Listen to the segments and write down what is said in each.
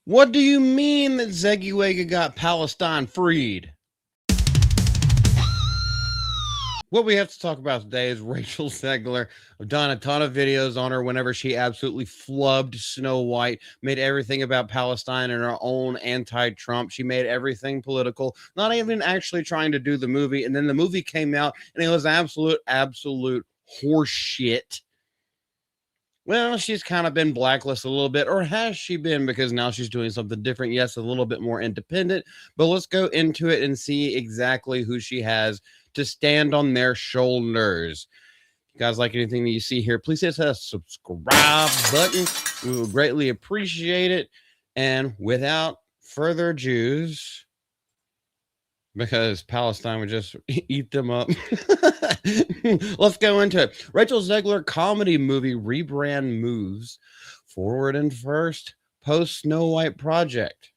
What do you mean that Zegler got Palestine freed? What we have to talk about today is Rachel Zegler. I've done a ton of videos on her whenever she absolutely flubbed Snow White, made everything about Palestine and her own anti-Trump. She made everything political, not even actually trying to do the movie. And then the movie came out and it was absolute horse shit. Well, she's kind of been blacklisted a little bit, or has she been? Because now she's doing something different. Yes, a little bit more independent, but let's go into it and see exactly who she has to stand on their shoulders. If you guys like anything that you see here, please hit that subscribe button. We would greatly appreciate it. And without further ado, because Palestine would just eat them up. Let's go into it. Rachel Zegler comedy movie rebrand moves forward and first post Snow White project.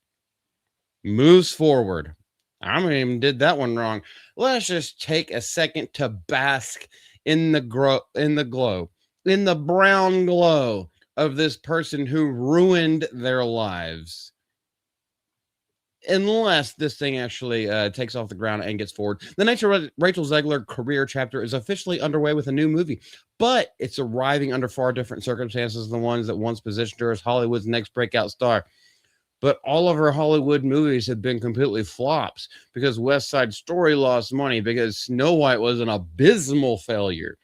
Moves forward. I even did that one wrong. Let's just take a second to bask in the glow, in the brown glow of this person who ruined their lives. Unless this thing actually takes off the ground and gets forward. The next Rachel Zegler career chapter is officially underway with a new movie, but it's arriving under far different circumstances than the ones that once positioned her as Hollywood's next breakout star. But all of her Hollywood movies have been completely flops because West Side Story lost money, because Snow White was an abysmal failure.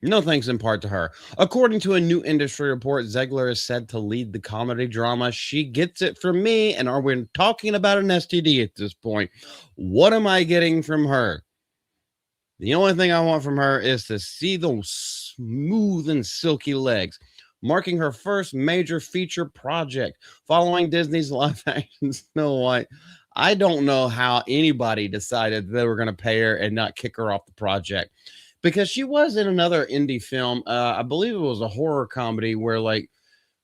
No thanks in part to her. According to a new industry report, Zegler is said to lead the comedy drama She Gets It From Me. And are we talking about an STD at this point? What am I getting from her? The only thing I want from her is to see those smooth and silky legs, marking her first major feature project following Disney's live action Snow White. I don't know how anybody decided they were going to pay her and not kick her off the project, because she was in another indie film. I believe it was a horror comedy where like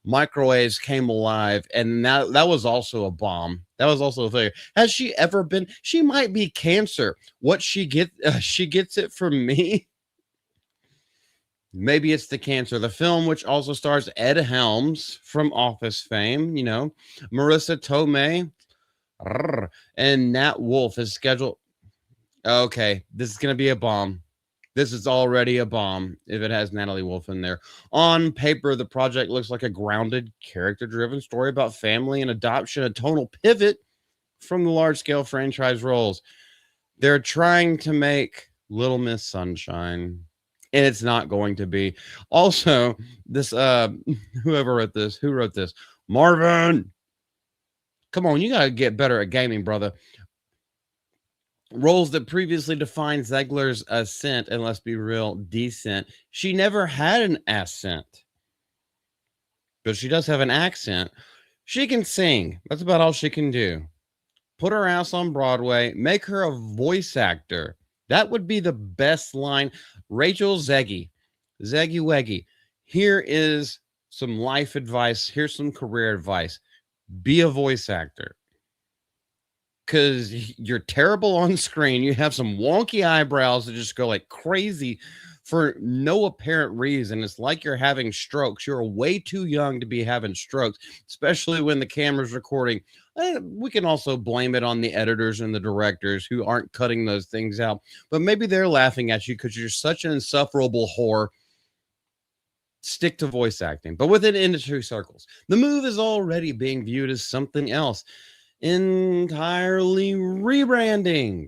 microwaves came alive, and that was also a bomb. That was also a failure. Has she ever been? She might be cancer. What she gets it from me. Maybe it's the cancer. The film, which also stars Ed Helms from Office fame, Marissa Tomei, and Nat Wolff, is scheduled. Okay, this is gonna be a bomb. This is already a bomb if it has Natalie Wolff in there. On paper, the project looks like a grounded, character-driven story about family and adoption, a tonal pivot from the large-scale franchise roles. They're trying to make Little Miss Sunshine, and it's not going to be. Also, this who wrote this? Marvin. Come on, you gotta get better at gaming, brother. Roles that previously defined Zegler's ascent, and let's be real, descent. She never had an accent, but she does have an accent. She can sing. That's about all she can do. Put her ass on Broadway, make her a voice actor. That would be the best line. Rachel Zeggy Weggy. Here is some life advice. Here's some career advice. Be a voice actor. Because you're terrible on screen. You have some wonky eyebrows that just go like crazy for no apparent reason. It's like you're having strokes. You're way too young to be having strokes, especially when the camera's recording. We can also blame it on the editors and the directors who aren't cutting those things out. But maybe they're laughing at you because you're such an insufferable whore. Stick to voice acting. But within industry circles, the move is already being viewed as something else. Entirely rebranding.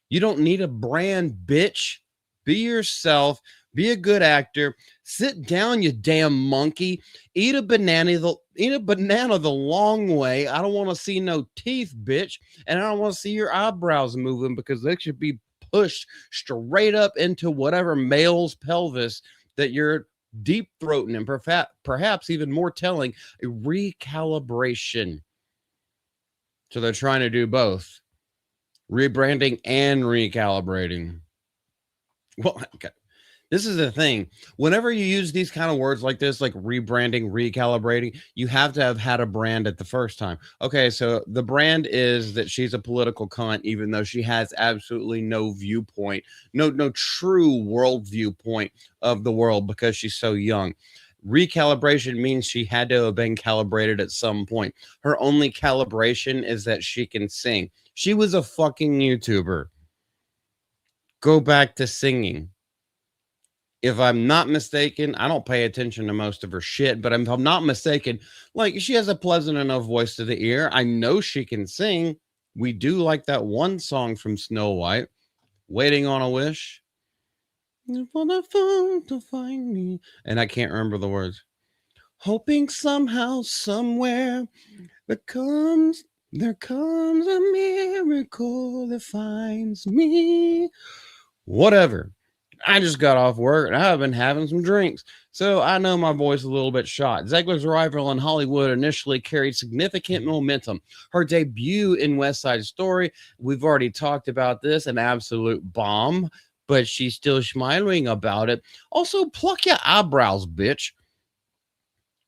You don't need a brand, bitch. Be yourself. Be a good actor. Sit down, you damn monkey. Eat a banana the long way. I don't want to see no teeth, bitch. And I don't want to see your eyebrows moving, because they should be pushed straight up into whatever male's pelvis that you're deep throating, and perhaps even more telling, a recalibration. So they're trying to do both, rebranding and recalibrating. Well, okay. This is the thing. Whenever you use these kind of words like this, like rebranding, recalibrating, you have to have had a brand at the first time. Okay, so the brand is that she's a political cunt, even though she has absolutely no viewpoint, no true world viewpoint of the world, because she's so young. Recalibration means she had to have been calibrated at some point. Her only calibration is that she can sing. She was a fucking YouTuber. Go back to singing. If I'm not mistaken, I don't pay attention to most of her shit, but if I'm not mistaken, like she has a pleasant enough voice to the ear. I know she can sing. We do like that one song from Snow White, Waiting on a Wish. For the phone to find me. And I can't remember the words. Hoping somehow, somewhere, there comes a miracle that finds me. Whatever. I just got off work and I've been having some drinks, so I know my voice is a little bit shot. Zegler's arrival in Hollywood initially carried significant momentum. Her debut in West Side Story, we've already talked about this, an absolute bomb, but she's still smiling about it. Also, pluck your eyebrows, bitch.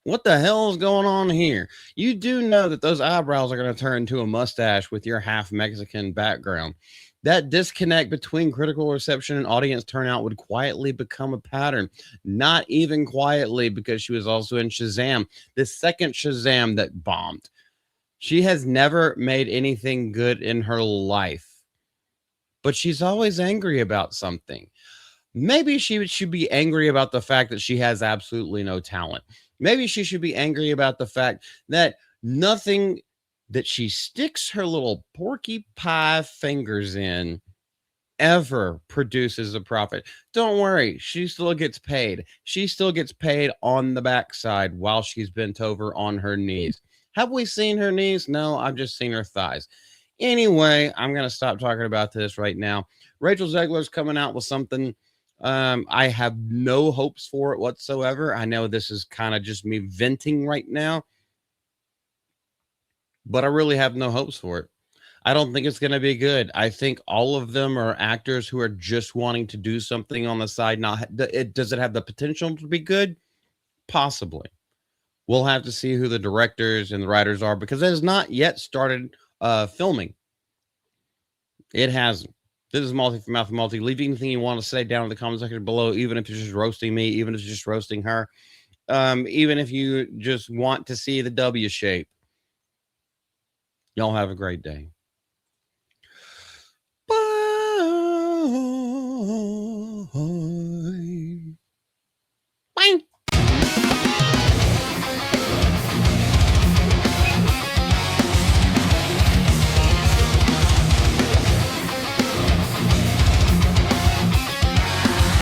What the hell is going on here? You do know that those eyebrows are going to turn into a mustache with your half Mexican background. That disconnect between critical reception and audience turnout would quietly become a pattern. Not even quietly, because she was also in Shazam, the second Shazam that bombed. She has never made anything good in her life, but she's always angry about something. Maybe she should be angry about the fact that she has absolutely no talent. Maybe she should be angry about the fact that nothing that she sticks her little porky pie fingers in ever produces a profit. Don't worry, she still gets paid. She still gets paid on the backside while she's bent over on her knees. Have we seen her knees? No, I've just seen her thighs. Anyway, I'm going to stop talking about this right now. Rachel Zegler's coming out with something. I have no hopes for it whatsoever. I know this is kind of just me venting right now, but I really have no hopes for it. I don't think it's going to be good. I think all of them are actors who are just wanting to do something on the side. Does it have the potential to be good? Possibly. We'll have to see who the directors and the writers are, because it has not yet started filming. It hasn't. This is Multi from Mouth Multi. Leave anything you want to say down in the comment section below, even if it's just roasting me, even if it's just roasting her, even if you just want to see the W shape. Y'all have a great day. Bye.